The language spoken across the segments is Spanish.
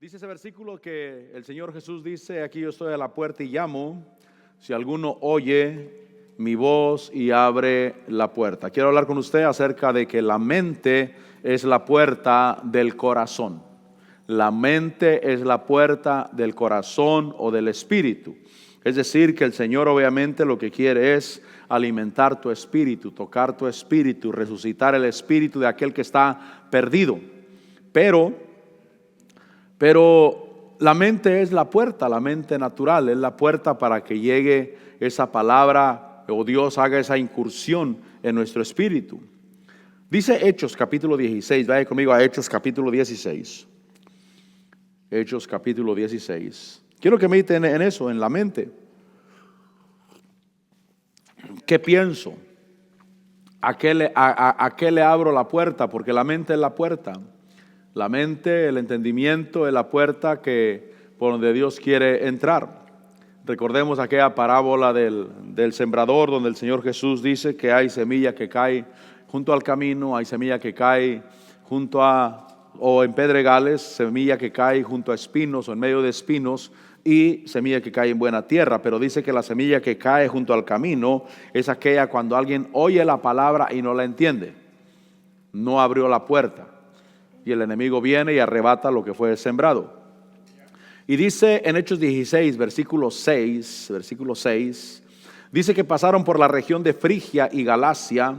Dice ese versículo que el Señor Jesús dice: aquí yo estoy a la puerta y llamo, si alguno oye mi voz y abre la puerta. Quiero hablar con usted acerca de que la mente es la puerta del corazón. La mente es la puerta del corazón o del espíritu. Es decir, que el Señor obviamente lo que quiere es alimentar tu espíritu, tocar tu espíritu, resucitar el espíritu de aquel que está perdido. Pero la mente es la puerta, la mente natural es la puerta para que llegue esa palabra o Dios haga esa incursión en nuestro espíritu. Dice Hechos capítulo 16, vaya conmigo a Hechos capítulo 16. Hechos capítulo 16. Quiero que mediten en eso, en la mente. ¿Qué pienso? ¿A qué le abro la puerta? Porque la mente es la puerta. La mente, el entendimiento es la puerta por donde Dios quiere entrar. Recordemos aquella parábola del sembrador, donde el Señor Jesús dice que hay semilla que cae junto al camino, hay semilla que cae o en pedregales, semilla que cae junto a espinos o en medio de espinos, y semilla que cae en buena tierra. Pero dice que la semilla que cae junto al camino es aquella cuando alguien oye la palabra y no la entiende, no abrió la puerta, y el enemigo viene y arrebata lo que fue sembrado. Y dice en Hechos 16, versículo 6, dice que pasaron por la región de Frigia y Galacia.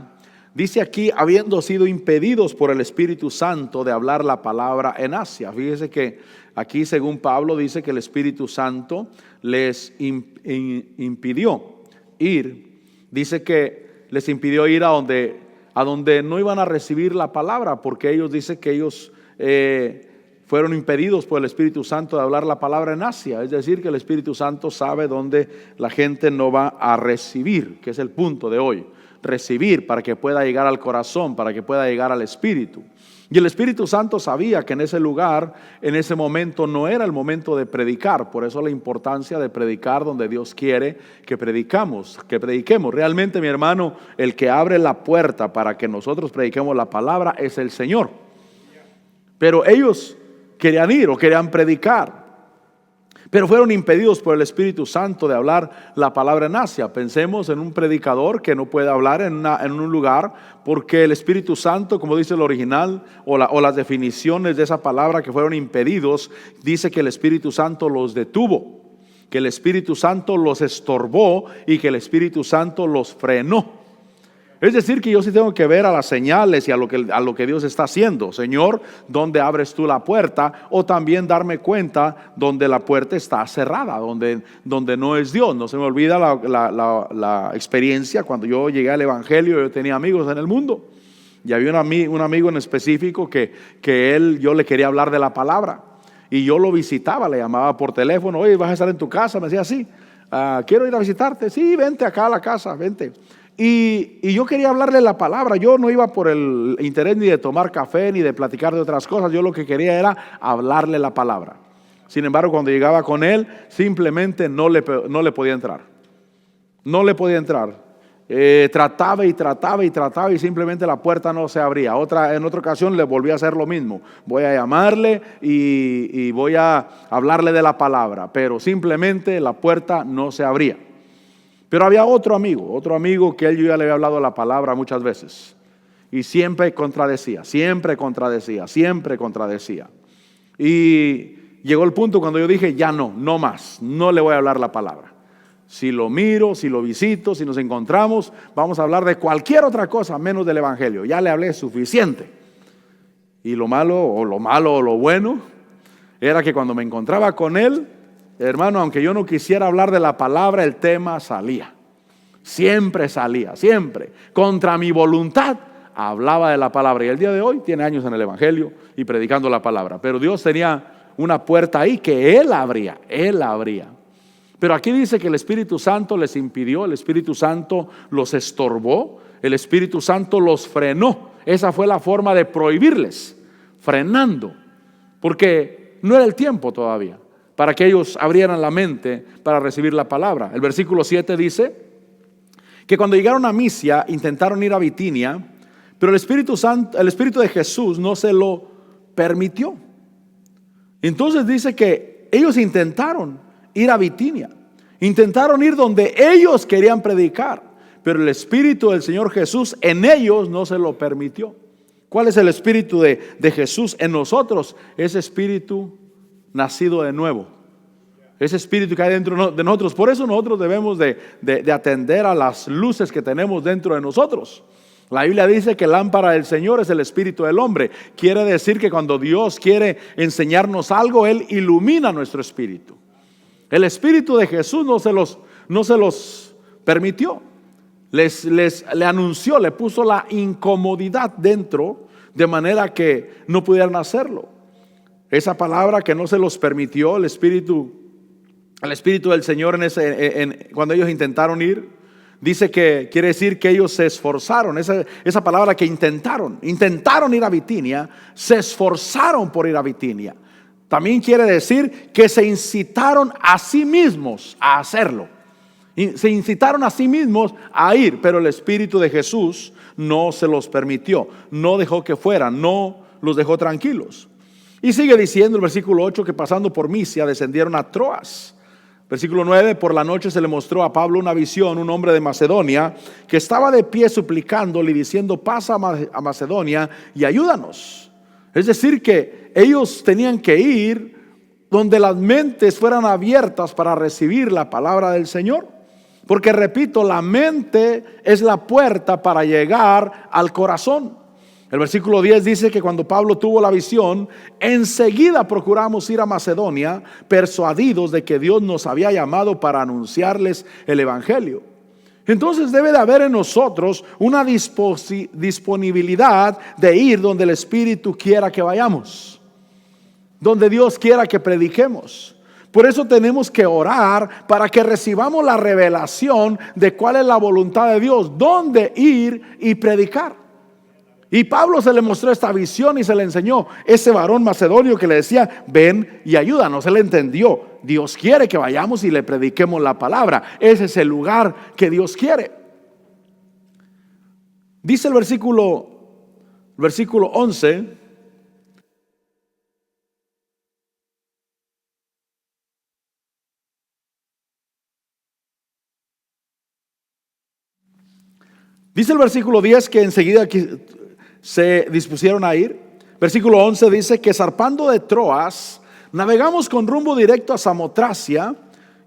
Dice aquí, habiendo sido impedidos por el Espíritu Santo de hablar la palabra en Asia. Fíjese que aquí, según Pablo, dice que el Espíritu Santo les impidió ir. Dice que les impidió ir a donde no iban a recibir la palabra, porque ellos dicen que ellos fueron impedidos por el Espíritu Santo de hablar la palabra en Asia. Es decir, que el Espíritu Santo sabe dónde la gente no va a recibir, que es el punto de hoy. Recibir para que pueda llegar al corazón, para que pueda llegar al espíritu. Y el Espíritu Santo sabía que en ese lugar, en ese momento, no era el momento de predicar. Por eso la importancia de predicar donde Dios quiere que prediquemos. Realmente, mi hermano, el que abre la puerta para que nosotros prediquemos la palabra es el Señor. Pero ellos querían ir o querían predicar, pero fueron impedidos por el Espíritu Santo de hablar la palabra en Asia. Pensemos en un predicador que no puede hablar en un lugar porque el Espíritu Santo, como dice el original o las definiciones de esa palabra que fueron impedidos, dice que el Espíritu Santo los detuvo, que el Espíritu Santo los estorbó y que el Espíritu Santo los frenó. Es decir, que yo sí tengo que ver a las señales y a lo que Dios está haciendo. Señor, ¿dónde abres tú la puerta? O también darme cuenta donde la puerta está cerrada, donde no es Dios. No se me olvida la experiencia cuando yo llegué al Evangelio. Yo tenía amigos en el mundo y había un amigo en específico que yo le quería hablar de la palabra y yo lo visitaba, le llamaba por teléfono. Oye, ¿vas a estar en tu casa? Me decía, sí. Quiero ir a visitarte. Sí, vente acá a la casa, vente. Y yo quería hablarle la palabra. Yo no iba por el interés ni de tomar café ni de platicar de otras cosas. Yo lo que quería era hablarle la palabra. Sin embargo, cuando llegaba con él, simplemente no le podía entrar. No le podía entrar. Trataba y simplemente la puerta no se abría. En otra ocasión le volví a hacer lo mismo. Voy a llamarle y voy a hablarle de la palabra, pero simplemente la puerta no se abría. Pero había otro amigo que yo ya le había hablado la palabra muchas veces y siempre contradecía. Y llegó el punto cuando yo dije, ya no más, no le voy a hablar la palabra. Si lo miro, si lo visito, si nos encontramos, vamos a hablar de cualquier otra cosa menos del Evangelio. Ya le hablé suficiente. Y lo malo o lo bueno era que cuando me encontraba con él, hermano, aunque yo no quisiera hablar de la palabra, el tema salía. Siempre. Contra mi voluntad hablaba de la palabra. Y el día de hoy tiene años en el Evangelio y predicando la palabra. Pero Dios tenía una puerta ahí que Él abría. Pero aquí dice que el Espíritu Santo les impidió, el Espíritu Santo los estorbó, el Espíritu Santo los frenó. Esa fue la forma de prohibirles, frenando, porque no era el tiempo todavía para que ellos abrieran la mente para recibir la palabra. El versículo 7 dice que cuando llegaron a Misia intentaron ir a Bitinia, pero el Espíritu de Jesús no se lo permitió. Entonces dice que ellos intentaron ir a Bitinia, intentaron ir donde ellos querían predicar, pero el Espíritu del Señor Jesús en ellos no se lo permitió. ¿Cuál es el Espíritu de Jesús en nosotros? Ese Espíritu nacido de nuevo, ese Espíritu que hay dentro de nosotros. Por eso nosotros debemos de atender a las luces que tenemos dentro de nosotros. La Biblia dice que lámpara del Señor es el espíritu del hombre. Quiere decir que cuando Dios quiere enseñarnos algo, Él ilumina nuestro espíritu. El Espíritu de Jesús no se los permitió. Le anunció, le puso la incomodidad dentro, de manera que no pudieran hacerlo. Esa palabra que no se los permitió, el Espíritu del Señor cuando ellos intentaron ir, dice que quiere decir que ellos se esforzaron. Esa palabra que intentaron ir a Bitinia, se esforzaron por ir a Bitinia. También quiere decir que se incitaron a sí mismos a hacerlo. Se incitaron a sí mismos a ir, pero el Espíritu de Jesús no se los permitió, no dejó que fueran, no los dejó tranquilos. Y sigue diciendo el versículo 8 que pasando por Misia descendieron a Troas. Versículo 9, por la noche se le mostró a Pablo una visión, un hombre de Macedonia, que estaba de pie suplicándole y diciendo, pasa a Macedonia y ayúdanos. Es decir, que ellos tenían que ir donde las mentes fueran abiertas para recibir la palabra del Señor. Porque repito, la mente es la puerta para llegar al corazón. El versículo 10 dice que cuando Pablo tuvo la visión, enseguida procuramos ir a Macedonia, persuadidos de que Dios nos había llamado para anunciarles el evangelio. Entonces debe de haber en nosotros una disponibilidad de ir donde el Espíritu quiera que vayamos, donde Dios quiera que prediquemos. Por eso tenemos que orar para que recibamos la revelación de cuál es la voluntad de Dios, dónde ir y predicar. Y Pablo se le mostró esta visión y se le enseñó. Ese varón macedonio que le decía, ven y ayúdanos, él entendió. Dios quiere que vayamos y le prediquemos la palabra. Ese es el lugar que Dios quiere. Dice el versículo 11. Dice el versículo 10 que enseguida se dispusieron a ir. Versículo 11 dice que zarpando de Troas, navegamos con rumbo directo a Samotracia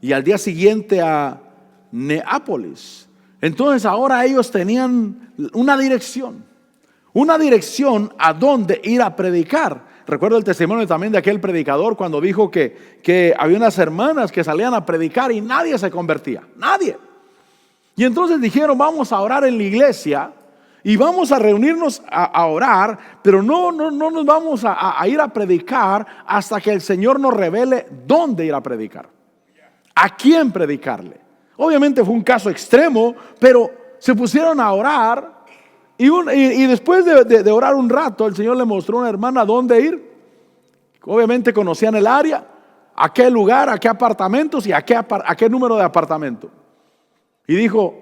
y al día siguiente a Neápolis. Entonces ahora ellos tenían una dirección a dónde ir a predicar. Recuerdo el testimonio también de aquel predicador cuando dijo que había unas hermanas que salían a predicar y nadie se convertía, nadie. Y entonces dijeron, vamos a orar en la iglesia y vamos a reunirnos a orar, pero no nos vamos a ir a predicar hasta que el Señor nos revele dónde ir a predicar, a quién predicarle. Obviamente fue un caso extremo, pero se pusieron a orar y después de orar un rato, el Señor le mostró a una hermana dónde ir. Obviamente conocían el área, a qué lugar, a qué apartamentos y a qué número de apartamento. Y dijo,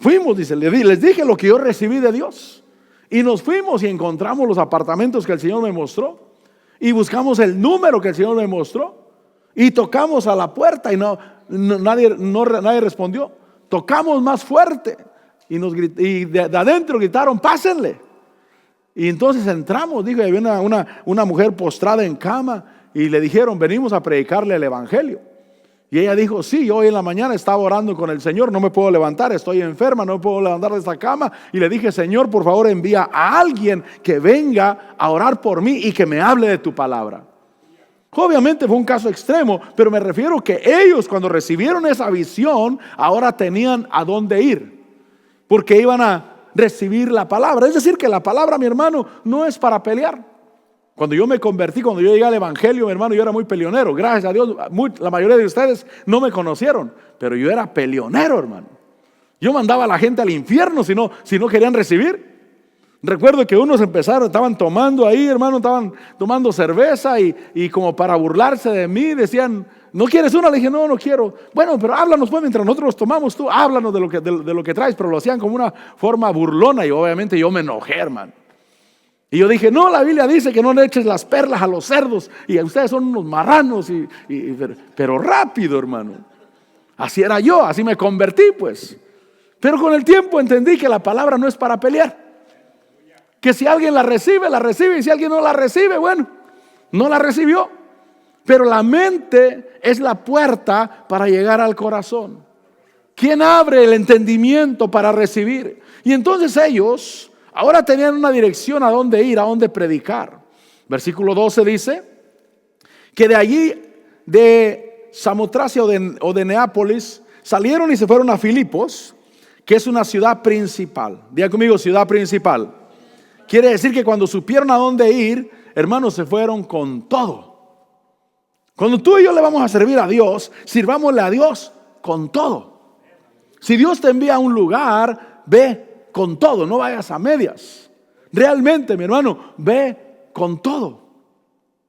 fuimos, dice, les dije lo que yo recibí de Dios. Y nos fuimos y encontramos los apartamentos que el Señor me mostró. Y buscamos el número que el Señor me mostró. Y tocamos a la puerta y nadie respondió. Tocamos más fuerte. Y de adentro gritaron, pásenle. Y entonces entramos, dijo, y había una mujer postrada en cama. Y le dijeron, venimos a predicarle el evangelio. Y ella dijo, sí, yo hoy en la mañana estaba orando con el Señor, no me puedo levantar, estoy enferma, no me puedo levantar de esta cama. Y le dije, Señor, por favor envía a alguien que venga a orar por mí y que me hable de tu palabra. Obviamente fue un caso extremo, pero me refiero que ellos cuando recibieron esa visión, ahora tenían a dónde ir, porque iban a recibir la palabra. Es decir, que la palabra, mi hermano, no es para pelear. Cuando yo me convertí, cuando yo llegué al evangelio, mi hermano, yo era muy peleonero. Gracias a Dios, la mayoría de ustedes no me conocieron, pero yo era peleonero, hermano. Yo mandaba a la gente al infierno si no querían recibir. Recuerdo que unos estaban tomando ahí, hermano, estaban tomando cerveza y como para burlarse de mí, decían, ¿no quieres una? Le dije, no quiero. Bueno, pero háblanos pues mientras nosotros los tomamos, tú háblanos de lo que traes, pero lo hacían como una forma burlona y obviamente yo me enojé, hermano. Y yo dije, no, la Biblia dice que no le eches las perlas a los cerdos y ustedes son unos marranos, pero rápido, hermano. Así era yo, así me convertí pues. Pero con el tiempo entendí que la palabra no es para pelear. Que si alguien la recibe, y si alguien no la recibe, bueno, no la recibió. Pero la mente es la puerta para llegar al corazón. ¿Quién abre el entendimiento para recibir? Y entonces ellos ahora tenían una dirección a dónde ir, a dónde predicar. Versículo 12 dice que de allí, de Samotracia o de Neápolis, salieron y se fueron a Filipos, que es una ciudad principal. Diga conmigo, ciudad principal. Quiere decir que cuando supieron a dónde ir, hermanos, se fueron con todo. Cuando tú y yo le vamos a servir a Dios, sirvámosle a Dios con todo. Si Dios te envía a un lugar, ve con todo, no vayas a medias. Realmente, mi hermano, ve con todo.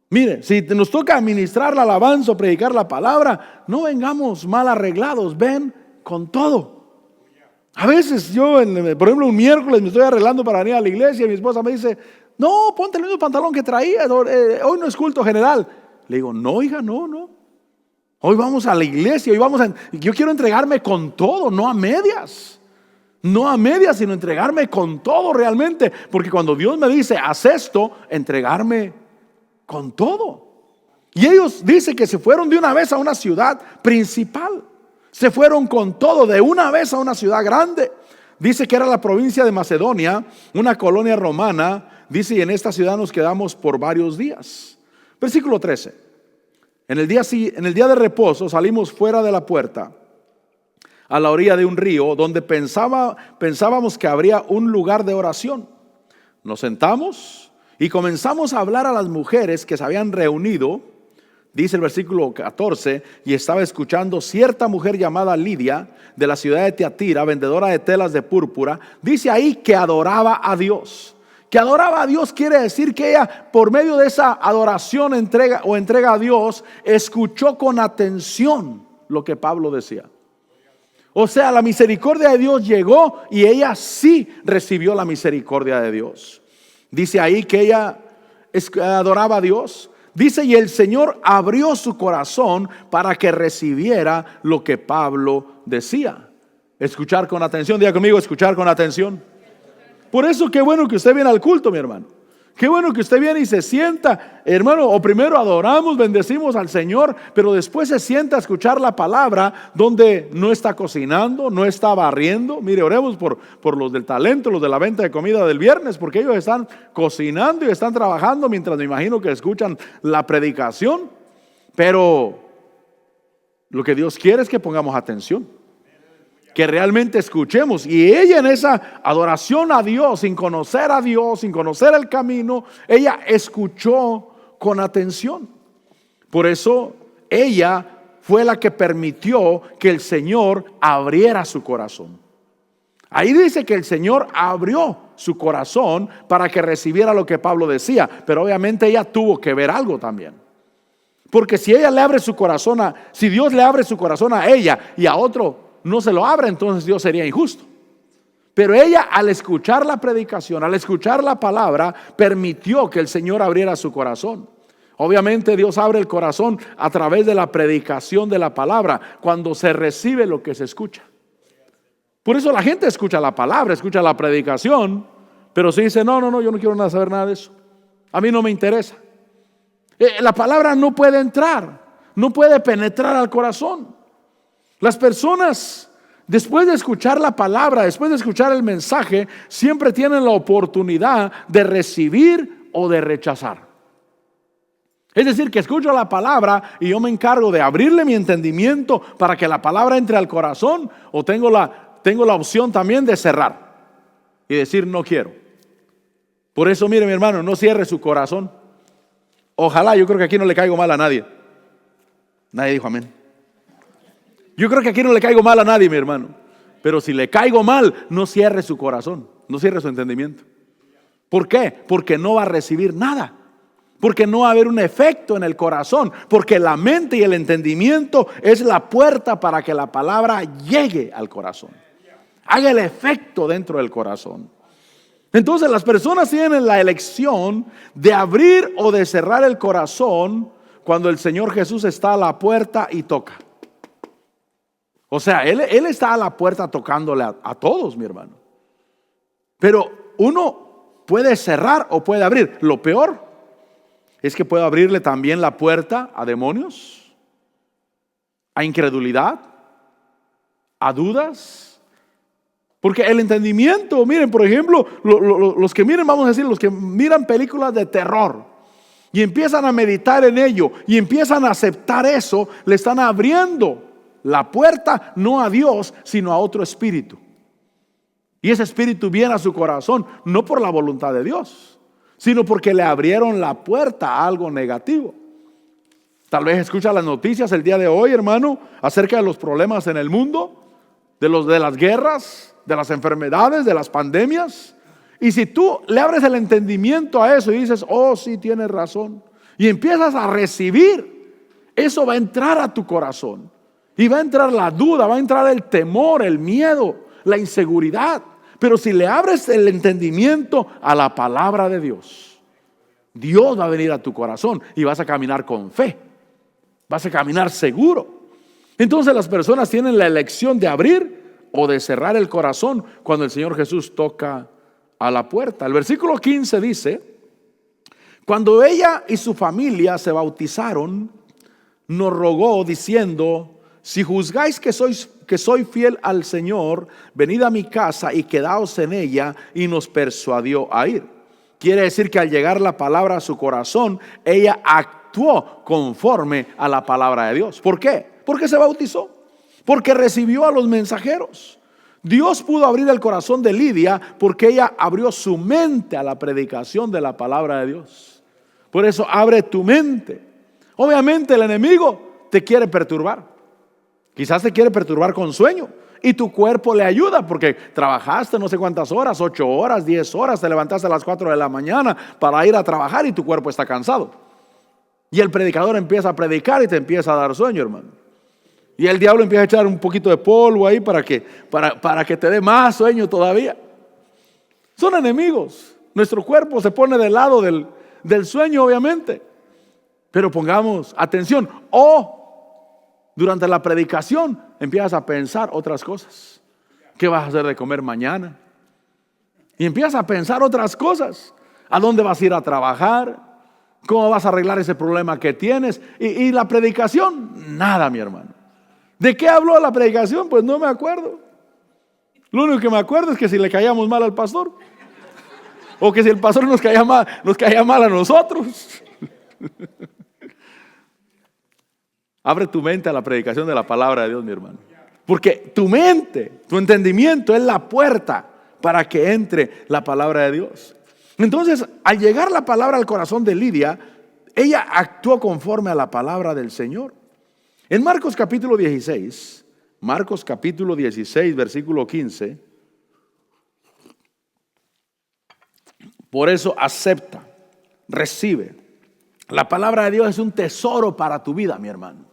Mire, si nos toca administrar la alabanza o predicar la palabra, no vengamos mal arreglados, ven con todo. A veces yo, por ejemplo, un miércoles me estoy arreglando para venir a la iglesia y mi esposa me dice, no, ponte el mismo pantalón que traías, hoy no es culto general. Le digo, no, hija, no. Hoy vamos a la iglesia, yo quiero entregarme con todo, no a medias. No a medias, sino entregarme con todo realmente. Porque cuando Dios me dice, haz esto, entregarme con todo. Y ellos dicen que se fueron de una vez a una ciudad principal. Se fueron con todo de una vez a una ciudad grande. Dice que era la provincia de Macedonia, una colonia romana. Dice, y en esta ciudad nos quedamos por varios días. Versículo 13. En el día de reposo salimos fuera de la puerta, a la orilla de un río, donde pensábamos que habría un lugar de oración. Nos sentamos y comenzamos a hablar a las mujeres que se habían reunido. Dice el versículo 14, y estaba escuchando cierta mujer llamada Lidia, de la ciudad de Tiatira, vendedora de telas de púrpura. Dice ahí que adoraba a Dios. Que adoraba a Dios quiere decir que ella, por medio de esa adoración, entrega a Dios, escuchó con atención lo que Pablo decía. O sea, la misericordia de Dios llegó y ella sí recibió la misericordia de Dios. Dice ahí que ella adoraba a Dios. Dice, y el Señor abrió su corazón para que recibiera lo que Pablo decía. Escuchar con atención, diga conmigo, escuchar con atención. Por eso qué bueno que usted viene al culto, mi hermano. Qué bueno que usted viene y se sienta, hermano, o primero adoramos, bendecimos al Señor, pero después se sienta a escuchar la palabra donde no está cocinando, no está barriendo. Mire, oremos por los del talento, los de la venta de comida del viernes, porque ellos están cocinando y están trabajando mientras me imagino que escuchan la predicación. Pero lo que Dios quiere es que pongamos atención, que realmente escuchemos. Y ella, en esa adoración a Dios, sin conocer a Dios, sin conocer el camino, ella escuchó con atención. Por eso ella fue la que permitió que el Señor abriera su corazón. Ahí dice que el Señor abrió su corazón para que recibiera lo que Pablo decía. Pero obviamente ella tuvo que ver algo también. Porque si ella le abre su corazón si Dios le abre su corazón a ella y a otro no se lo abre, entonces Dios sería injusto. Pero ella, al escuchar la predicación, al escuchar la palabra, permitió que el Señor abriera su corazón. Obviamente Dios abre el corazón a través de la predicación de la palabra, cuando se recibe lo que se escucha. Por eso la gente escucha la palabra, escucha la predicación, pero si dice, no, yo no quiero saber nada de eso, a mí no me interesa. La palabra no puede entrar, no puede penetrar al corazón. Las personas, después de escuchar la palabra, después de escuchar el mensaje, siempre tienen la oportunidad de recibir o de rechazar. Es decir, que escucho la palabra y yo me encargo de abrirle mi entendimiento para que la palabra entre al corazón, o tengo la opción también de cerrar y decir no quiero. Por eso, mire, mi hermano, no cierre su corazón. Ojalá, yo creo que aquí no le caigo mal a nadie. Nadie dijo amén. Yo creo que aquí no le caigo mal a nadie, mi hermano. Pero si le caigo mal, no cierre su corazón, no cierre su entendimiento. ¿Por qué? Porque no va a recibir nada. Porque no va a haber un efecto en el corazón. Porque la mente y el entendimiento es la puerta para que la palabra llegue al corazón, haga el efecto dentro del corazón. Entonces las personas tienen la elección de abrir o de cerrar el corazón cuando el Señor Jesús está a la puerta y toca. O sea, Él está a la puerta tocándole a todos, mi hermano. Pero uno puede cerrar o puede abrir. Lo peor es que puede abrirle también la puerta a demonios, a incredulidad, a dudas. Porque el entendimiento, miren, por ejemplo, los que miren, vamos a decir, los que miran películas de terror y empiezan a meditar en ello y empiezan a aceptar eso, le están abriendo la puerta no a Dios, sino a otro espíritu. Y ese espíritu viene a su corazón, no por la voluntad de Dios, sino porque le abrieron la puerta a algo negativo. Tal vez escucha las noticias el día de hoy, hermano, acerca de los problemas en el mundo, de las guerras, de las enfermedades, de las pandemias. Y si tú le abres el entendimiento a eso y dices, oh, sí, tienes razón, y empiezas a recibir, eso va a entrar a tu corazón. Y va a entrar la duda, va a entrar el temor, el miedo, la inseguridad. Pero si le abres el entendimiento a la palabra de Dios, Dios va a venir a tu corazón y vas a caminar con fe. Vas a caminar seguro. Entonces las personas tienen la elección de abrir o de cerrar el corazón cuando el Señor Jesús toca a la puerta. El versículo 15 dice: cuando ella y su familia se bautizaron, nos rogó diciendo: si juzgáis que soy fiel al Señor, venid a mi casa y quedaos en ella. Y nos persuadió a ir. Quiere decir que al llegar la palabra a su corazón, ella actuó conforme a la palabra de Dios. ¿Por qué? Porque se bautizó, porque recibió a los mensajeros. Dios pudo abrir el corazón de Lidia porque ella abrió su mente a la predicación de la palabra de Dios. Por eso abre tu mente. Obviamente el enemigo te quiere perturbar. Quizás te quiere perturbar con sueño y tu cuerpo le ayuda porque trabajaste no sé cuántas horas, 8 horas, 10 horas, te levantaste a las 4 de la mañana para ir a trabajar y tu cuerpo está cansado. Y el predicador empieza a predicar y te empieza a dar sueño, hermano. Y el diablo empieza a echar un poquito de polvo ahí para que te dé más sueño todavía. Son enemigos. Nuestro cuerpo se pone del lado del sueño, obviamente. Pero pongamos atención. Durante la predicación empiezas a pensar otras cosas. ¿Qué vas a hacer de comer mañana? Y empiezas a pensar otras cosas. ¿A dónde vas a ir a trabajar? ¿Cómo vas a arreglar ese problema que tienes? Y la predicación, nada, mi hermano. ¿De qué habló la predicación? Pues no me acuerdo. Lo único que me acuerdo es que si le caíamos mal al pastor, o que si el pastor nos caía mal a nosotros. Abre tu mente a la predicación de la palabra de Dios, mi hermano. Porque tu mente, tu entendimiento es la puerta para que entre la palabra de Dios. Entonces, al llegar la palabra al corazón de Lidia, ella actuó conforme a la palabra del Señor. En Marcos capítulo 16, versículo 15, por eso acepta, recibe. La palabra de Dios es un tesoro para tu vida, mi hermano.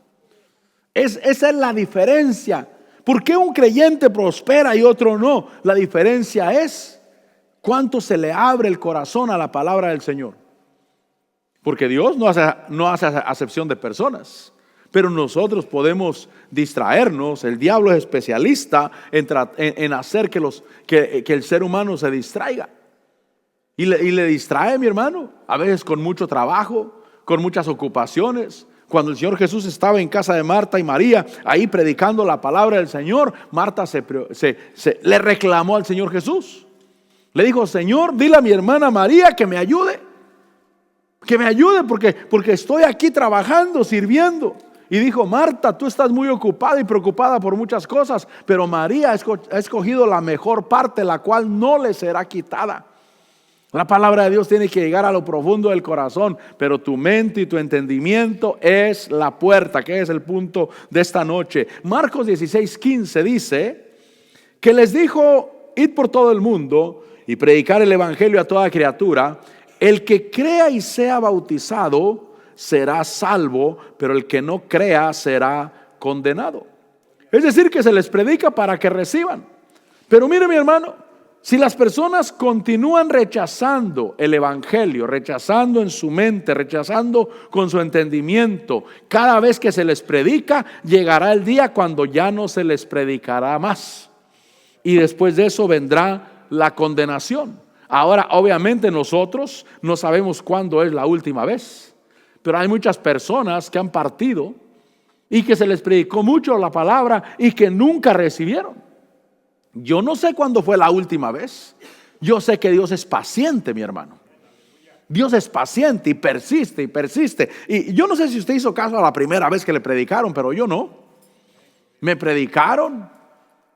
Esa es la diferencia. ¿Por qué un creyente prospera y otro no? La diferencia es cuánto se le abre el corazón a la palabra del Señor. Porque Dios no hace acepción de personas. Pero nosotros podemos distraernos. El diablo es especialista en hacer que el ser humano se distraiga. Y le distrae, mi hermano, a veces con mucho trabajo, con muchas ocupaciones. Cuando el Señor Jesús estaba en casa de Marta y María, ahí predicando la palabra del Señor, Marta le reclamó al Señor Jesús. Le dijo: Señor, dile a mi hermana María que me ayude. Que me ayude porque estoy aquí trabajando, sirviendo. Y dijo: Marta, tú estás muy ocupada y preocupada por muchas cosas, pero María ha escogido la mejor parte, la cual no le será quitada. La palabra de Dios tiene que llegar a lo profundo del corazón, pero tu mente y tu entendimiento es la puerta, que es el punto de esta noche. Marcos 16:15 dice que les dijo: id por todo el mundo y predicar el evangelio a toda criatura. El que crea y sea bautizado será salvo, pero el que no crea será condenado. Es decir, que se les predica para que reciban. Pero mire, mi hermano, Si las personas continúan rechazando el evangelio, rechazando en su mente, rechazando con su entendimiento, cada vez que se les predica, llegará el día cuando ya no se les predicará más. Y después de eso vendrá la condenación. Ahora, obviamente nosotros no sabemos cuándo es la última vez, pero hay muchas personas que han partido y que se les predicó mucho la palabra y que nunca recibieron. Yo no sé cuándo fue la última vez. Yo sé que Dios es paciente, mi hermano. Dios es paciente y persiste y persiste. Y yo no sé si usted hizo caso a la primera vez que le predicaron, pero yo no. Me predicaron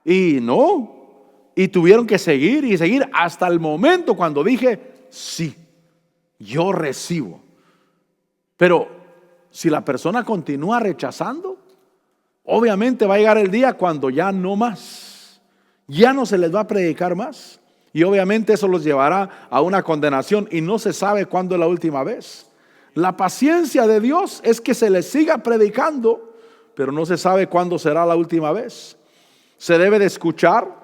y no. Y tuvieron que seguir y seguir hasta el momento cuando dije, sí, yo recibo. Pero si la persona continúa rechazando, obviamente va a llegar el día cuando ya no más. Ya no se les va a predicar más. Y obviamente eso los llevará a una condenación y no se sabe cuándo es la última vez. La paciencia de Dios es que se les siga predicando, pero no se sabe cuándo será la última vez. Se debe de escuchar,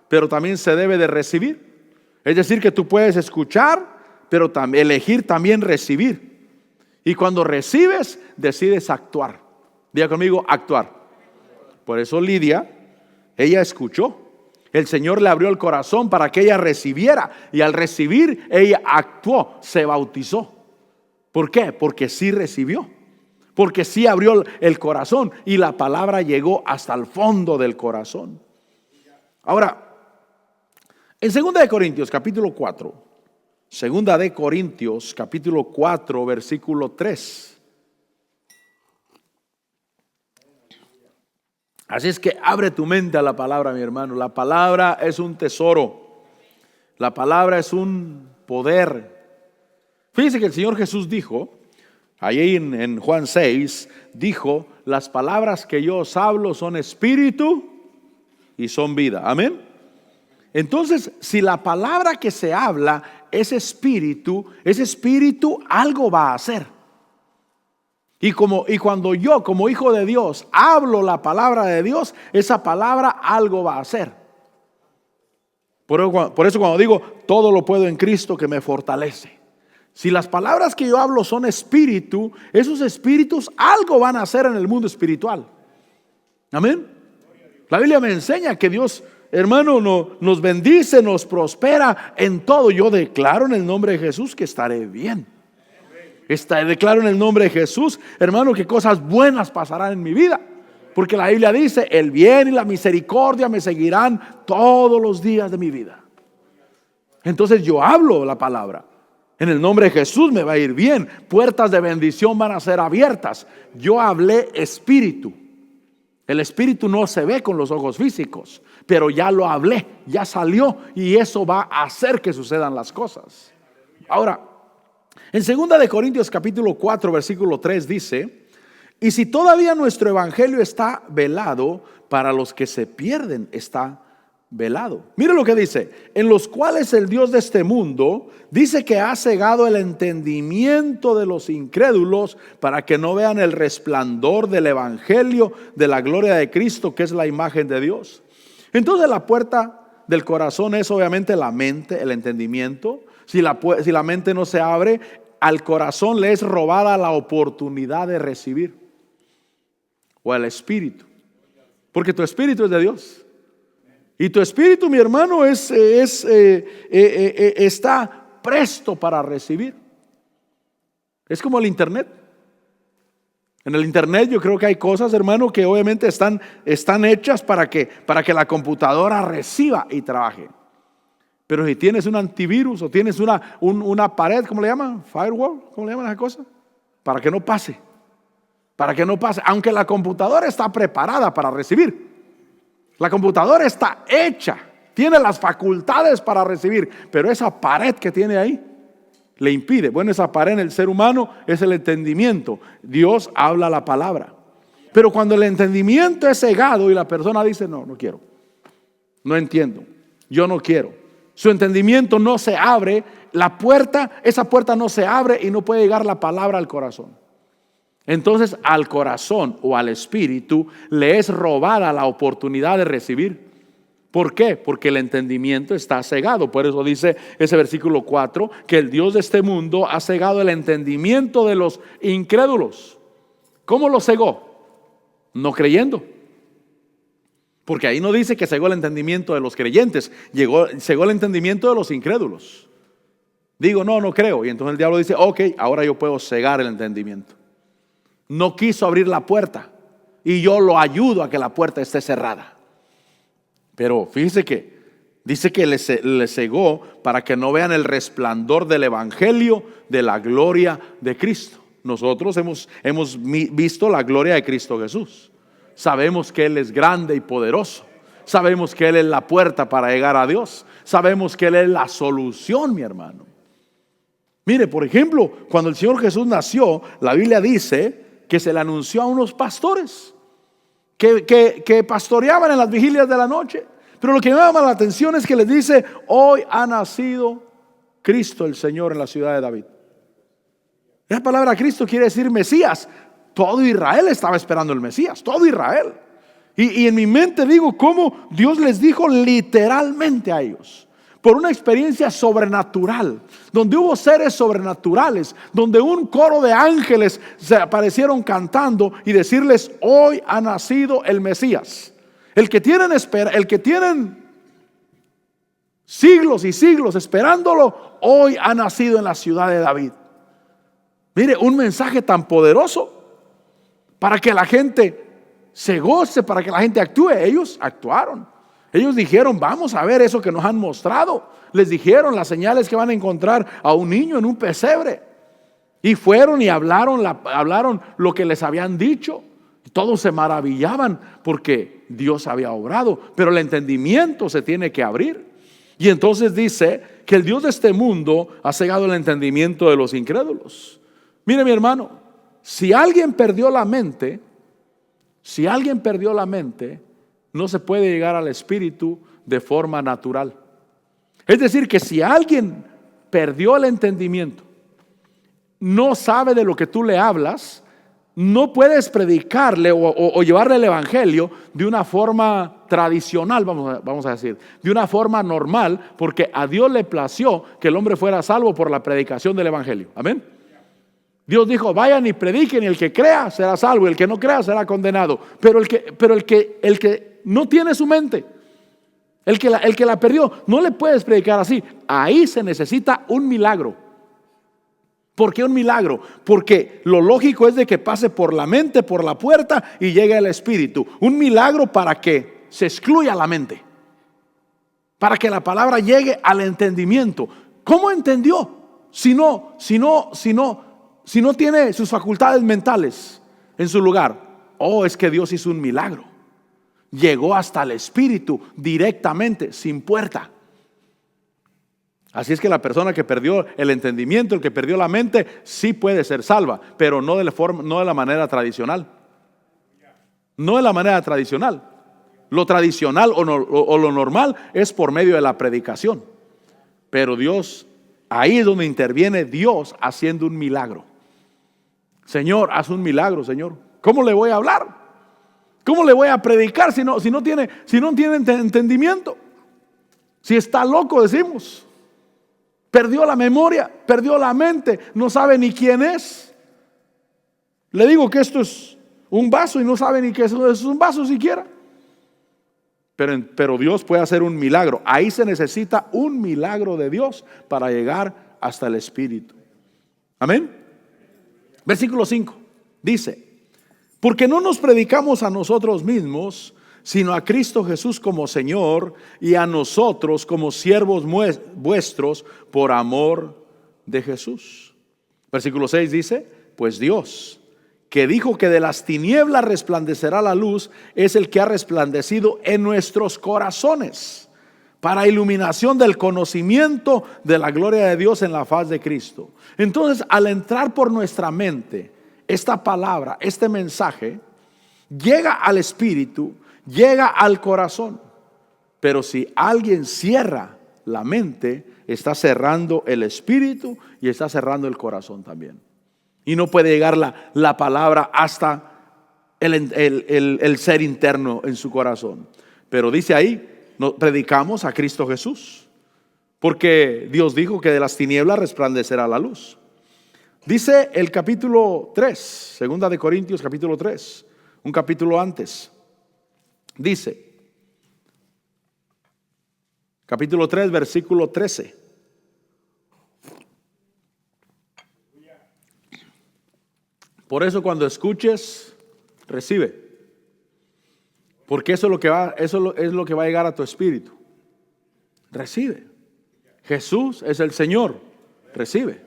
pero también se debe de recibir. Es decir, que tú puedes escuchar, pero elegir también recibir. Y cuando recibes, decides actuar. Diga conmigo, actuar. Por eso Lidia, ella escuchó. El Señor le abrió el corazón para que ella recibiera. Y al recibir, ella actuó, se bautizó. ¿Por qué? Porque sí recibió. Porque sí abrió el corazón y la palabra llegó hasta el fondo del corazón. Ahora, en 2 de Corintios capítulo 4, 2 de Corintios capítulo 4 versículo 3. Así es que abre tu mente a la palabra, mi hermano. La palabra es un tesoro. La palabra es un poder. Fíjense que el Señor Jesús dijo, allí en Juan 6, dijo, las palabras que yo os hablo son espíritu y son vida. Amén. Entonces, si la palabra que se habla es espíritu, ese espíritu algo va a hacer. Y cuando yo, como hijo de Dios, hablo la palabra de Dios, esa palabra algo va a hacer. Por eso cuando digo, todo lo puedo en Cristo que me fortalece. Si las palabras que yo hablo son espíritu, esos espíritus algo van a hacer en el mundo espiritual. Amén. La Biblia me enseña que Dios, hermano, nos bendice, nos prospera en todo. Yo declaro en el nombre de Jesús que estaré bien. Declaro en el nombre de Jesús, hermano, que cosas buenas pasarán en mi vida. Porque la Biblia dice, el bien y la misericordia me seguirán todos los días de mi vida. Entonces yo hablo la palabra. En el nombre de Jesús me va a ir bien. Puertas de bendición van a ser abiertas. Yo hablé espíritu. El espíritu no se ve con los ojos físicos, pero ya lo hablé, ya salió y eso va a hacer que sucedan las cosas. Ahora, en 2 de Corintios capítulo 4 versículo 3 dice, y si todavía nuestro evangelio está velado, para los que se pierden está velado. Mire lo que dice, en los cuales el Dios de este mundo dice que ha cegado el entendimiento de los incrédulos para que no vean el resplandor del evangelio de la gloria de Cristo, que es la imagen de Dios. Entonces la puerta del corazón es obviamente la mente, el entendimiento. Si la mente no se abre, al corazón le es robada la oportunidad de recibir, o al espíritu, porque tu espíritu es de Dios. Y tu espíritu, mi hermano, está presto para recibir. Es como el internet. En el internet yo creo que hay cosas, hermano, que obviamente están hechas para que la computadora reciba y trabaje. Pero si tienes un antivirus o tienes una pared, ¿cómo le llaman? Firewall, ¿cómo le llaman esa cosa? Para que no pase. Para que no pase. Aunque la computadora está preparada para recibir. La computadora está hecha, tiene las facultades para recibir, pero esa pared que tiene ahí le impide. Bueno, esa pared en el ser humano es el entendimiento. Dios habla la palabra. Pero cuando el entendimiento es cegado y la persona dice, no quiero, no entiendo, yo no quiero. Su entendimiento no se abre, esa puerta no se abre y no puede llegar la palabra al corazón. Entonces al corazón o al espíritu le es robada la oportunidad de recibir. ¿Por qué? Porque el entendimiento está cegado. Por eso dice ese versículo 4, que el Dios de este mundo ha cegado el entendimiento de los incrédulos. ¿Cómo lo cegó? No creyendo. Porque ahí no dice que cegó el entendimiento de los creyentes, cegó el entendimiento de los incrédulos. Digo, no creo. Y entonces el diablo dice, ok, ahora yo puedo cegar el entendimiento. No quiso abrir la puerta y yo lo ayudo a que la puerta esté cerrada. Pero fíjese que dice que le cegó para que no vean el resplandor del evangelio de la gloria de Cristo. Nosotros hemos visto la gloria de Cristo Jesús. Sabemos que Él es grande y poderoso. Sabemos que Él es la puerta para llegar a Dios. Sabemos que Él es la solución, mi hermano. Mire, por ejemplo, cuando el Señor Jesús nació, la Biblia dice que se le anunció a unos pastores que pastoreaban en las vigilias de la noche. Pero lo que me llama la atención es que les dice: hoy ha nacido Cristo el Señor en la ciudad de David. Esa palabra Cristo quiere decir Mesías. Todo Israel estaba esperando el Mesías, todo Israel. Y en mi mente digo cómo Dios les dijo literalmente a ellos, por una experiencia sobrenatural, donde hubo seres sobrenaturales, donde un coro de ángeles se aparecieron cantando y decirles: hoy ha nacido el Mesías. El que tienen siglos y siglos esperándolo, hoy ha nacido en la ciudad de David. Mire, un mensaje tan poderoso para que la gente se goce, para que la gente actúe. Ellos actuaron. Ellos dijeron: vamos a ver eso que nos han mostrado. Les dijeron las señales que van a encontrar a un niño en un pesebre. Y fueron y hablaron lo que les habían dicho. Todos se maravillaban porque Dios había obrado. Pero el entendimiento se tiene que abrir. Y entonces dice que el Dios de este mundo ha cegado el entendimiento de los incrédulos. Mire, mi hermano, si alguien perdió la mente, no se puede llegar al Espíritu de forma natural. Es decir, que si alguien perdió el entendimiento, no sabe de lo que tú le hablas, no puedes predicarle o llevarle el evangelio de una forma tradicional, vamos a decir, de una forma normal, porque a Dios le plació que el hombre fuera salvo por la predicación del evangelio. Amén. Dios dijo: vayan y prediquen, y el que crea será salvo, y el que no crea será condenado. Pero el que no tiene su mente, el que la perdió, no le puedes predicar así. Ahí se necesita un milagro. ¿Por qué un milagro? Porque lo lógico es de que pase por la mente, por la puerta, y llegue al Espíritu. Un milagro para que se excluya la mente, para que la palabra llegue al entendimiento. ¿Cómo entendió? Si no tiene sus facultades mentales en su lugar. Es que Dios hizo un milagro. Llegó hasta el Espíritu directamente, sin puerta. Así es que la persona que perdió el entendimiento, el que perdió la mente, sí puede ser salva, pero no de la manera tradicional. No de la manera tradicional. Lo tradicional o lo normal es por medio de la predicación. Pero Dios, ahí es donde interviene Dios haciendo un milagro. Señor, haz un milagro, Señor. ¿Cómo le voy a hablar? ¿Cómo le voy a predicar si no tiene entendimiento? Si está loco, decimos. Perdió la memoria, perdió la mente, no sabe ni quién es. Le digo que esto es un vaso y no sabe ni que eso es un vaso siquiera. Pero Dios puede hacer un milagro. Ahí se necesita un milagro de Dios para llegar hasta el Espíritu. Amén. Versículo 5 dice: porque no nos predicamos a nosotros mismos, sino a Cristo Jesús como Señor, y a nosotros como siervos vuestros por amor de Jesús. Versículo 6 dice: pues Dios, que dijo que de las tinieblas resplandecerá la luz, es el que ha resplandecido en nuestros corazones para iluminación del conocimiento de la gloria de Dios en la faz de Cristo. Entonces, al entrar por nuestra mente esta palabra, este mensaje, llega al Espíritu, llega al corazón. Pero si alguien cierra la mente, está cerrando el Espíritu y está cerrando el corazón también. Y no puede llegar la palabra hasta el ser interno en su corazón. Pero dice ahí predicamos a Cristo Jesús, porque Dios dijo que de las tinieblas resplandecerá la luz. Dice el capítulo 3, segunda de Corintios capítulo 3, un capítulo antes. Dice, capítulo 3, versículo 13. Por eso cuando escuches, recibe. Porque eso es lo que va a llegar a tu espíritu. Recibe. Jesús es el Señor. Recibe.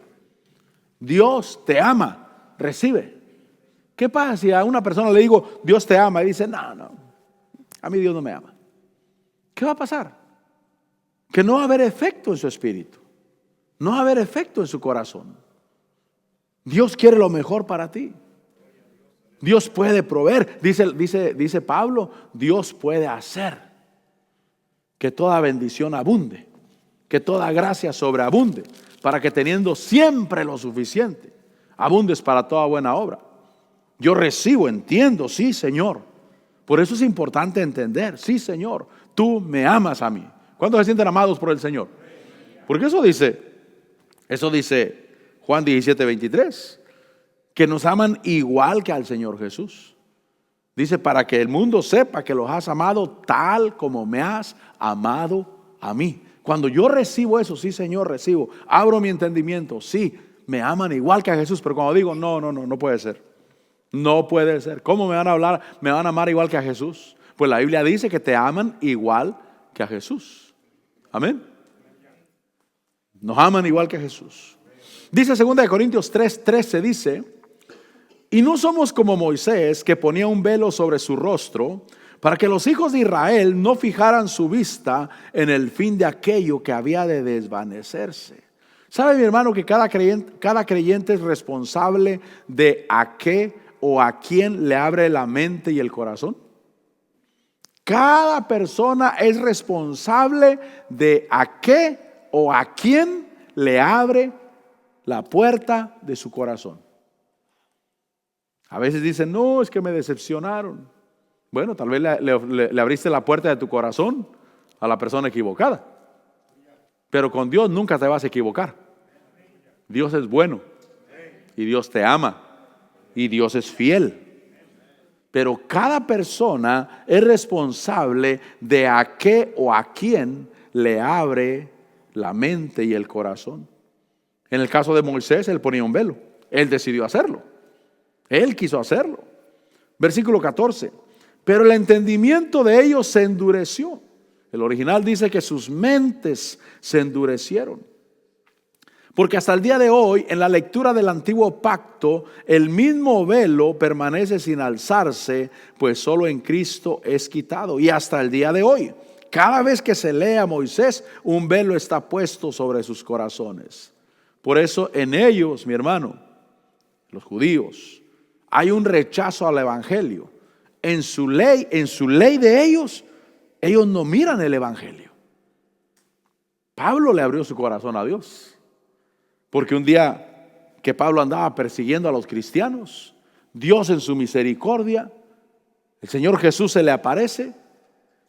Dios te ama. Recibe. ¿Qué pasa si a una persona le digo, Dios te ama? Y dice, no, a mí Dios no me ama. ¿Qué va a pasar? Que no va a haber efecto en su espíritu. No va a haber efecto en su corazón. Dios quiere lo mejor para ti. Dios puede proveer. Dice Pablo, Dios puede hacer que toda bendición abunde, que toda gracia sobreabunde, para que teniendo siempre lo suficiente, abundes para toda buena obra. Yo recibo, entiendo, sí, Señor. Por eso es importante entender, sí, Señor, tú me amas a mí. ¿Cuántos se sienten amados por el Señor? Porque eso dice Juan 17:23, que nos aman igual que al Señor Jesús. Dice, para que el mundo sepa que los has amado tal como me has amado a mí. Cuando yo recibo eso, sí, Señor, recibo, abro mi entendimiento, sí, me aman igual que a Jesús. Pero cuando digo, no puede ser. No puede ser. ¿Cómo me van a hablar? ¿Me van a amar igual que a Jesús? Pues la Biblia dice que te aman igual que a Jesús. Amén. Nos aman igual que a Jesús. Dice 2 Corintios 3:13, dice, y no somos como Moisés, que ponía un velo sobre su rostro, para que los hijos de Israel no fijaran su vista en el fin de aquello que había de desvanecerse. ¿Sabe, mi hermano, que cada creyente es responsable de a qué o a quién le abre la mente y el corazón? Cada persona es responsable de a qué o a quién le abre la puerta de su corazón. A veces dicen, no, es que me decepcionaron. Bueno, tal vez le abriste la puerta de tu corazón a la persona equivocada. Pero con Dios nunca te vas a equivocar. Dios es bueno y Dios te ama y Dios es fiel. Pero cada persona es responsable de a qué o a quién le abre la mente y el corazón. En el caso de Moisés, él ponía un velo. Él decidió hacerlo. Él quiso hacerlo. Versículo 14. Pero el entendimiento de ellos se endureció. El original dice que sus mentes se endurecieron. Porque hasta el día de hoy, en la lectura del antiguo pacto, el mismo velo permanece sin alzarse, pues solo en Cristo es quitado. Y hasta el día de hoy, cada vez que se lee a Moisés, un velo está puesto sobre sus corazones. Por eso en ellos, mi hermano, los judíos, hay un rechazo al evangelio. En su ley de ellos no miran el evangelio. Pablo le abrió su corazón a Dios. Porque un día que Pablo andaba persiguiendo a los cristianos, Dios en su misericordia, el Señor Jesús se le aparece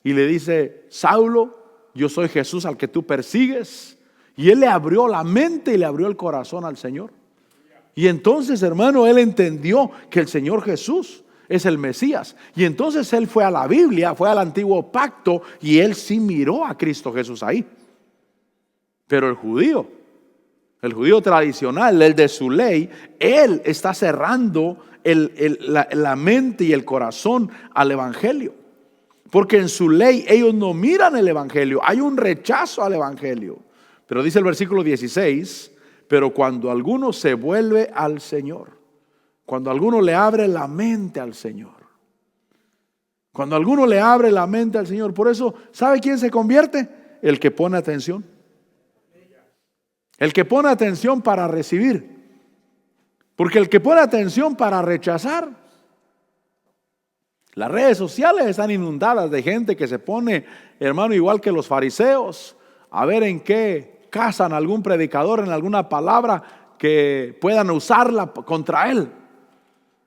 y le dice, Saulo, yo soy Jesús al que tú persigues. Y él le abrió la mente y le abrió el corazón al Señor. Y entonces, hermano, él entendió que el Señor Jesús es el Mesías. Y entonces él fue a la Biblia, fue al antiguo pacto y él sí miró a Cristo Jesús ahí. Pero el judío tradicional, el de su ley, él está cerrando la mente y el corazón al evangelio. Porque en su ley ellos no miran el evangelio, hay un rechazo al evangelio. Pero dice el versículo 16, pero cuando alguno se vuelve al Señor, cuando alguno le abre la mente al Señor, cuando alguno le abre la mente al Señor, por eso, ¿sabe quién se convierte? El que pone atención. El que pone atención para recibir. Porque el que pone atención para rechazar. Las redes sociales están inundadas de gente que se pone, hermano, igual que los fariseos, a ver en qué casan algún predicador, en alguna palabra que puedan usarla contra él.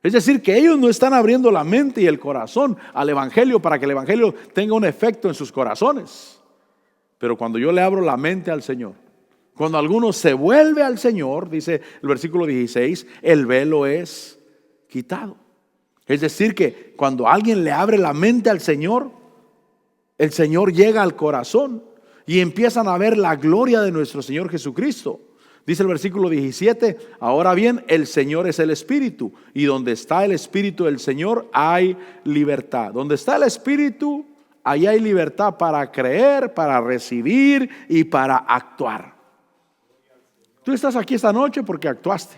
Es decir, que ellos no están abriendo la mente y el corazón al Evangelio para que el Evangelio tenga un efecto en sus corazones. Pero cuando yo le abro la mente al Señor, cuando alguno se vuelve al Señor, dice el versículo 16, el velo es quitado. Es decir, que cuando alguien le abre la mente al Señor, el Señor llega al corazón y empiezan a ver la gloria de nuestro Señor Jesucristo. Dice el versículo 17, ahora bien, el Señor es el Espíritu, y donde está el Espíritu del Señor hay libertad. Donde está el Espíritu, ahí hay libertad para creer, para recibir y para actuar. Tú estás aquí esta noche porque actuaste,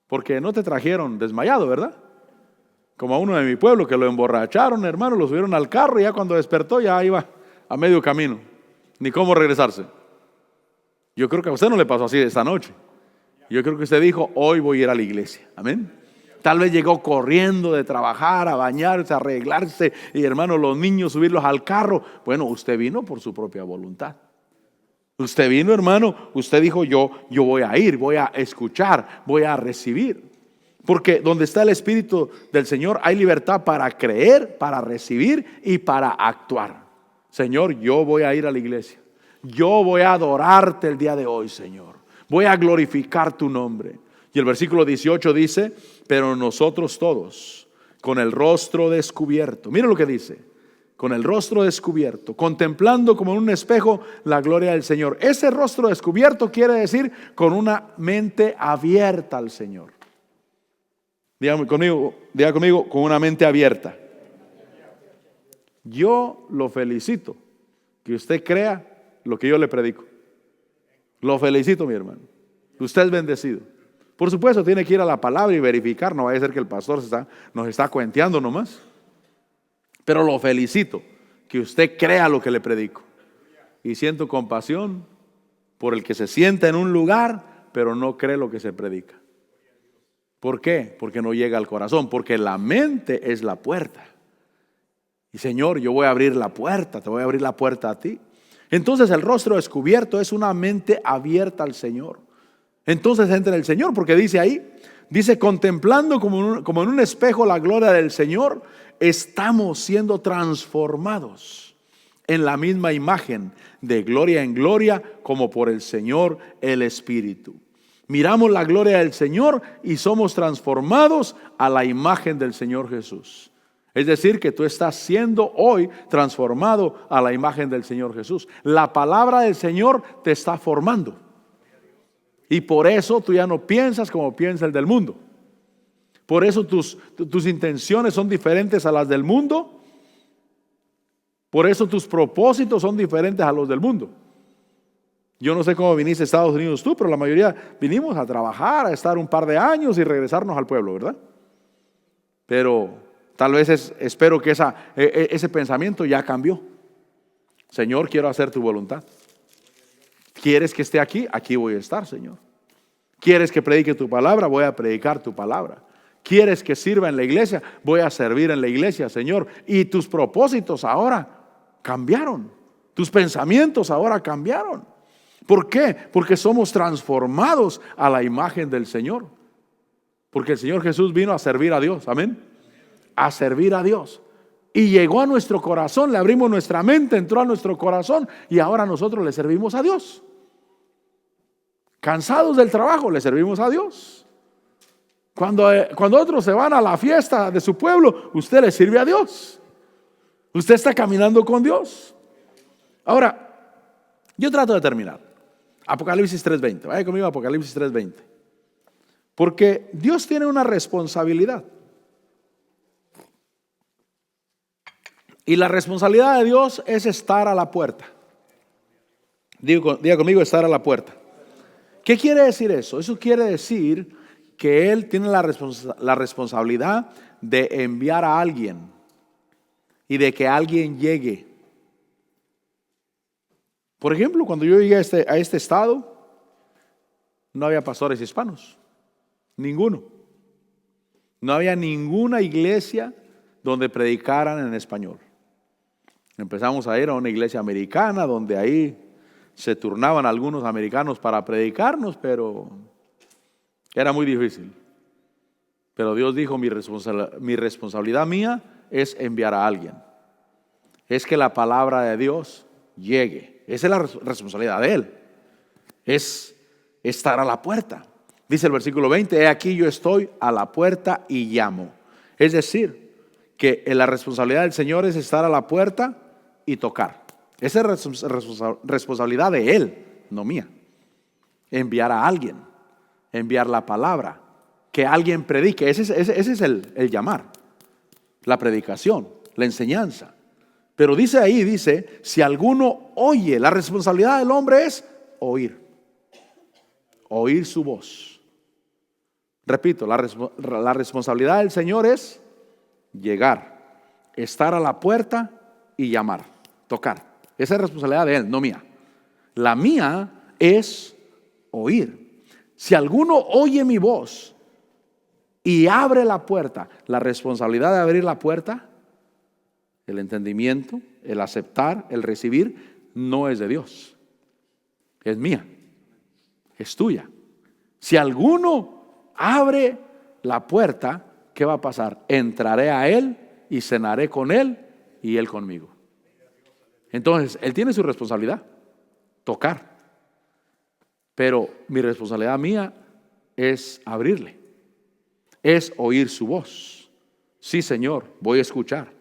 porque no te trajeron desmayado, ¿verdad? Como a uno de mi pueblo que lo emborracharon, hermano, lo subieron al carro y ya cuando despertó ya iba a medio camino, ni cómo regresarse. Yo creo que a usted no le pasó así esta noche. Yo creo que usted dijo, hoy voy a ir a la iglesia. Amén. Tal vez llegó corriendo de trabajar, a bañarse, a arreglarse y hermano, los niños subirlos al carro. Bueno, usted vino por su propia voluntad. Usted vino, hermano, usted dijo, yo voy a ir, voy a escuchar, voy a recibir. Porque donde está el Espíritu del Señor hay libertad para creer, para recibir y para actuar. Señor, yo voy a ir a la iglesia. Yo voy a adorarte el día de hoy, Señor. Voy a glorificar tu nombre. Y el versículo 18 dice, pero nosotros todos, con el rostro descubierto. Mira lo que dice, con el rostro descubierto, contemplando como en un espejo la gloria del Señor. Ese rostro descubierto quiere decir con una mente abierta al Señor. Diga conmigo, con una mente abierta. Yo lo felicito que usted crea lo que yo le predico. Lo felicito, mi hermano. Usted es bendecido. Por supuesto, tiene que ir a la palabra y verificar. No vaya a ser que el pastor nos está cuenteando nomás. Pero lo felicito que usted crea lo que le predico. Y siento compasión por el que se sienta en un lugar, pero no cree lo que se predica. ¿Por qué? Porque no llega al corazón. Porque la mente es la puerta. Y Señor, yo voy a abrir la puerta. Te voy a abrir la puerta a ti. Entonces el rostro descubierto es una mente abierta al Señor. Entonces entra en el Señor, porque dice ahí, dice contemplando como en un espejo la gloria del Señor, estamos siendo transformados en la misma imagen, de gloria en gloria, como por el Señor el Espíritu. Miramos la gloria del Señor y somos transformados a la imagen del Señor Jesús. Es decir, que tú estás siendo hoy transformado a la imagen del Señor Jesús. La palabra del Señor te está formando. Y por eso tú ya no piensas como piensa el del mundo. Por eso tus intenciones son diferentes a las del mundo. Por eso tus propósitos son diferentes a los del mundo. Yo no sé cómo viniste a Estados Unidos tú, pero la mayoría vinimos a trabajar, a estar un par de años y regresarnos al pueblo, ¿verdad? Pero tal vez espero que ese pensamiento ya cambió. Señor, quiero hacer tu voluntad. ¿Quieres que esté aquí? Aquí voy a estar, Señor. ¿Quieres que predique tu palabra? Voy a predicar tu palabra. ¿Quieres que sirva en la iglesia? Voy a servir en la iglesia, Señor. Y tus propósitos ahora cambiaron. Tus pensamientos ahora cambiaron. ¿Por qué? Porque somos transformados a la imagen del Señor. Porque el Señor Jesús vino a servir a Dios. Amén. A servir a Dios. Y llegó a nuestro corazón, le abrimos nuestra mente, entró a nuestro corazón y ahora nosotros le servimos a Dios. Cansados del trabajo, le servimos a Dios. Cuando otros se van a la fiesta de su pueblo, usted le sirve a Dios. Usted está caminando con Dios. Ahora, yo trato de terminar. Apocalipsis 3:20. Vaya conmigo a Apocalipsis 3:20. Porque Dios tiene una responsabilidad. Y la responsabilidad de Dios es estar a la puerta. Diga conmigo, estar a la puerta. ¿Qué quiere decir eso? Eso quiere decir que Él tiene la responsabilidad de enviar a alguien y de que alguien llegue. Por ejemplo, cuando yo llegué a este estado, no había pastores hispanos. Ninguno. No había ninguna iglesia donde predicaran en español. Empezamos a ir a una iglesia americana donde ahí se turnaban algunos americanos para predicarnos, pero era muy difícil. Pero Dios dijo, mi responsabilidad mía es enviar a alguien. Es que la palabra de Dios llegue. Esa es la responsabilidad de Él. Es estar a la puerta. Dice el versículo 20, he aquí yo estoy a la puerta y llamo. Es decir, que la responsabilidad del Señor es estar a la puerta y tocar. Esa es responsabilidad de Él, no mía. Enviar a alguien, enviar la palabra, que alguien predique. Ese es el llamar, la predicación, la enseñanza. Pero dice ahí, dice, si alguno oye, la responsabilidad del hombre es oír su voz. Repito, la responsabilidad del Señor es llegar, estar a la puerta y llamar, tocar. Esa es responsabilidad de Él, no mía. La mía es oír. Si alguno oye mi voz y abre la puerta, la responsabilidad de abrir la puerta, el entendimiento, el aceptar, el recibir, no es de Dios, es mía, es tuya. Si alguno abre la puerta, ¿qué va a pasar? Entraré a Él y cenaré con Él y Él conmigo. Entonces, Él tiene su responsabilidad, tocar. Pero mi responsabilidad mía es abrirle, es oír su voz. Sí, Señor, voy a escuchar,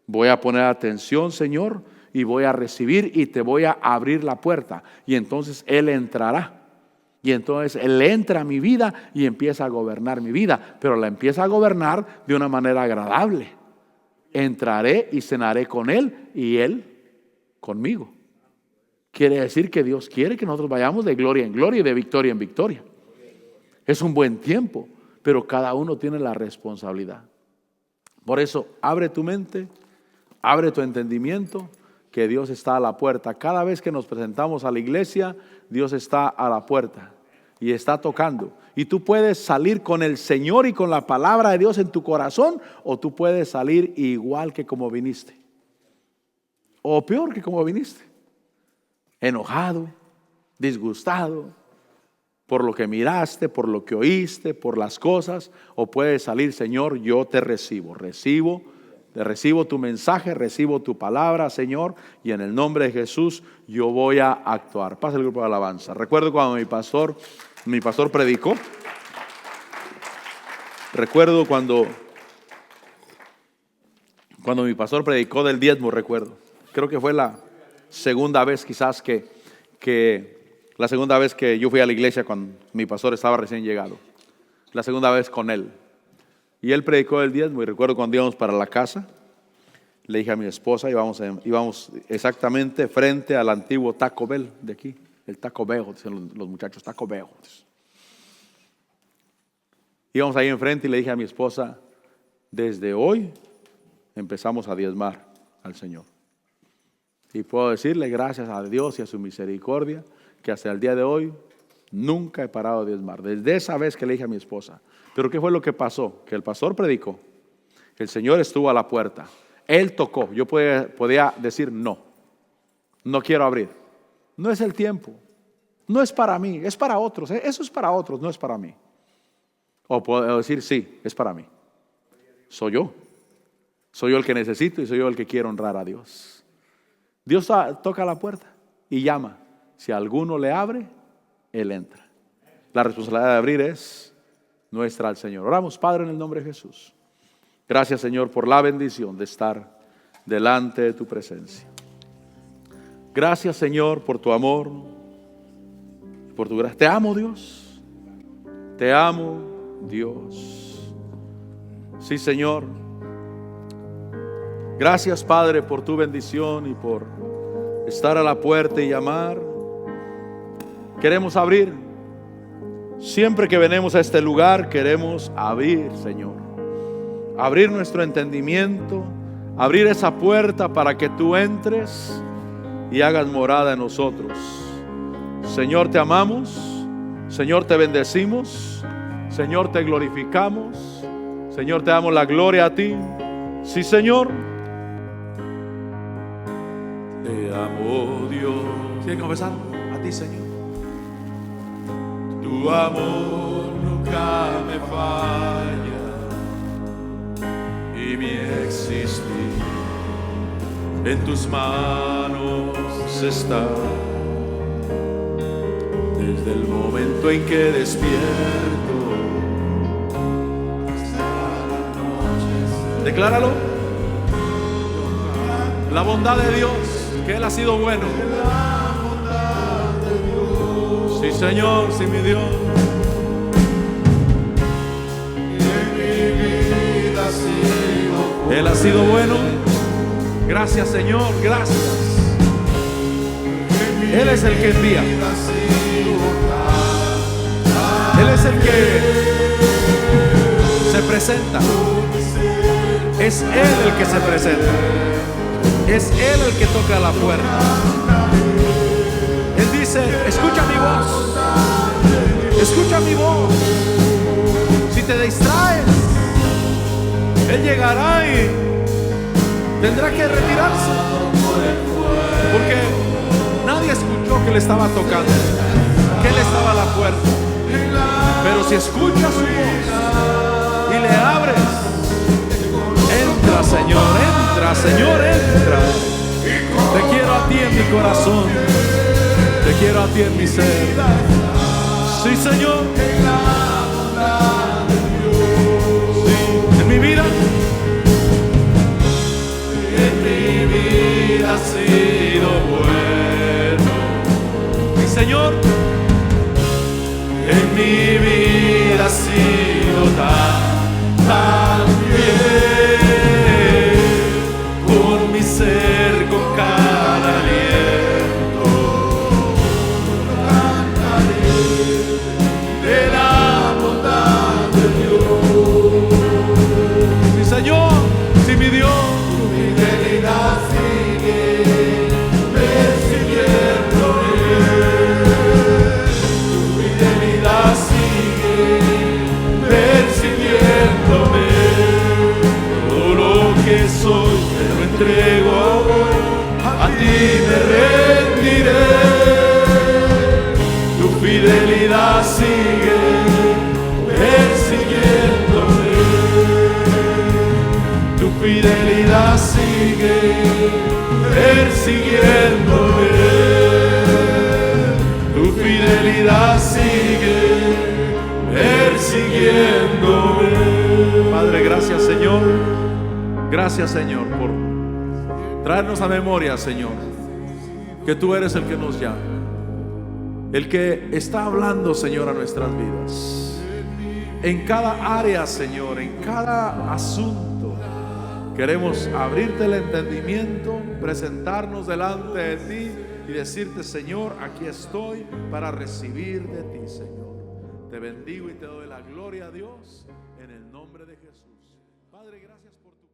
voy a poner atención, Señor, y voy a recibir y te voy a abrir la puerta. Y entonces Él entrará. Y entonces Él entra a mi vida y empieza a gobernar mi vida, pero la empieza a gobernar de una manera agradable. Entraré y cenaré con Él y Él conmigo. Quiere decir que Dios quiere que nosotros vayamos de gloria en gloria y de victoria en victoria. Es un buen tiempo, pero cada uno tiene la responsabilidad. Por eso, abre tu mente, abre tu entendimiento, que Dios está a la puerta. Cada vez que nos presentamos a la iglesia, Dios está a la puerta y está tocando. Y tú puedes salir con el Señor y con la palabra de Dios en tu corazón, o tú puedes salir igual que como viniste, o peor que como viniste, enojado, disgustado por lo que miraste, por lo que oíste, por las cosas. O puedes salir, Señor, yo te recibo tu mensaje, recibo tu palabra, Señor, y en el nombre de Jesús yo voy a actuar. Pasa el grupo de alabanza. Recuerdo cuando mi pastor predicó. Recuerdo cuando mi pastor predicó del diezmo, recuerdo. Creo que fue la segunda vez quizás la segunda vez que yo fui a la iglesia cuando mi pastor estaba recién llegado. La segunda vez con él. Y él predicó el diezmo, y recuerdo cuando íbamos para la casa, le dije a mi esposa, íbamos exactamente frente al antiguo Taco Bell de aquí, el Taco Bell, dicen los muchachos, Taco Bell. Íbamos ahí enfrente y le dije a mi esposa, desde hoy empezamos a diezmar al Señor. Y puedo decirle gracias a Dios y a su misericordia, que hasta el día de hoy nunca he parado de diezmar. Desde esa vez que le dije a mi esposa. Pero ¿qué fue lo que pasó? Que el pastor predicó, el Señor estuvo a la puerta, Él tocó. Yo podía decir no quiero abrir, no es el tiempo, no es para mí, es para otros. Eso es para otros, no es para mí. O puedo decir sí, es para mí. Soy yo el que necesito y soy yo el que quiero honrar a Dios. Dios toca la puerta y llama. Si alguno le abre, Él entra. La responsabilidad de abrir es nuestra al Señor. Oramos, Padre, en el nombre de Jesús. Gracias, Señor, por la bendición de estar delante de tu presencia. Gracias, Señor, por tu amor, por tu gracia. Te amo, Dios. Te amo, Dios. Sí, Señor. Gracias, Padre, por tu bendición y por estar a la puerta y llamar. Queremos abrir. Siempre que venimos a este lugar queremos abrir, Señor. Abrir nuestro entendimiento, abrir esa puerta para que tú entres y hagas morada en nosotros. Señor, te amamos. Señor, te bendecimos. Señor, te glorificamos. Señor, te damos la gloria a ti. Sí, Señor. Te amo, Dios. ¿Quieren confesar? A ti, Señor. Tu amor nunca me falla. y mi existir en tus manos está. Desde el momento en que despierto, decláralo. La bondad de Dios, que Él ha sido bueno. Sí, Señor, sí, mi Dios. Él ha sido bueno. Gracias, Señor, gracias. Él es el que envía. Él es el que se presenta. Es Él el que se presenta. Es Él el que toca la puerta. Él dice: escucha mi voz. Escucha mi voz. Si te distraes, Él llegará y tendrá que retirarse, porque nadie escuchó que le estaba tocando, que Él estaba a la puerta. Pero si escuchas su voz y le abres, entra, Señor, entra, Señor, entra. Te quiero a ti en mi corazón, te quiero a ti en mi ser. Sí, Señor. Sí, en mi vida. Ha sido bueno, mi Señor. En mi vida ha sido tan bien, con mi ser, con cada aliento, cantaré de la bondad de Dios. Mi Señor, sí, mi Dios. Tu fidelidad soy, te lo entrego ahora, a ti me rendiré. Tu fidelidad sigue persiguiéndome. Tu fidelidad sigue persiguiéndome. Tu fidelidad sigue persiguiéndome. Padre, gracias, Señor. Gracias, Señor, por traernos a memoria, Señor, que tú eres el que nos llama, el que está hablando, Señor, a nuestras vidas. En cada área, Señor, en cada asunto, queremos abrirte el entendimiento, presentarnos delante de ti y decirte: Señor, aquí estoy para recibir de ti, Señor. Te bendigo y te doy la gloria a Dios en el nombre de Jesús. Padre, gracias por tu